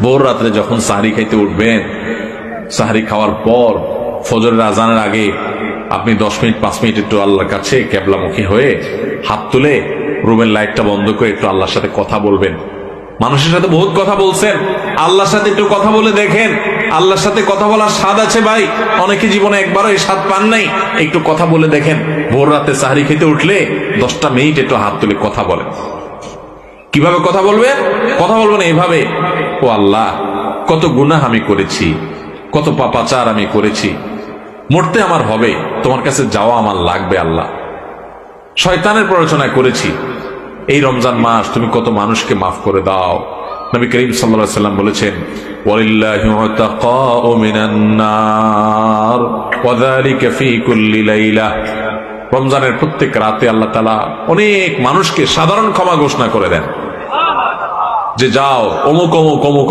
ভোর রাত্রে যখন সাহরি খাইতে উঠবেন, সাহরি খাওয়ার পর ফজরের আজানের আগে আপনি 10 মিনিট 5 মিনিট একটু আল্লাহর কাছে কেবলামুখী হয়ে হাত তুলে রুমের লাইটটা বন্ধ করে একটু আল্লাহর সাথে কথা বলবেন। মানুষের সাথে বহুত কথা বলছেন, আল্লাহর সাথে একটু কথা বলে দেখেন। আল্লাহর সাথে কথা বলার স্বাদ আছে ভাই, অনেকে জীবনে একবারও এই স্বাদ পান নাই। একটু কথা বলে দেখেন। ভোর রাতে সাহরি খেতে উঠলে 10টা মিনিট একটু হাত তুলে কথা বলেন। কিভাবে কথা বলবেন? কথা বলবেন এইভাবে, ও আল্লাহ, কত গুনাহ আমি করেছি, কত পাপাচার আমি করেছি, মরতে আমার হবে, তোমার কাছে যাওয়া আমার লাগবে আল্লাহ। শয়তানের প্ররোচনা করেছি, এই রমজান মাস তুমি কত মানুষকে মাফ করে দাও। নবী করিম সাল্লাল্লাহু আলাইহি ওয়াসাল্লাম বলেছেন, ওয়ালিল্লাহি উতাকাউ মিনান নার ওয়া যালিকা ফি কুল্লি লাইলা। রমজানের প্রত্যেক রাতে আল্লাহ তাআলা অনেক মানুষকে সাধারণ ক্ষমা ঘোষণা করে দেন, যে যাও অমুক অমুক অমুক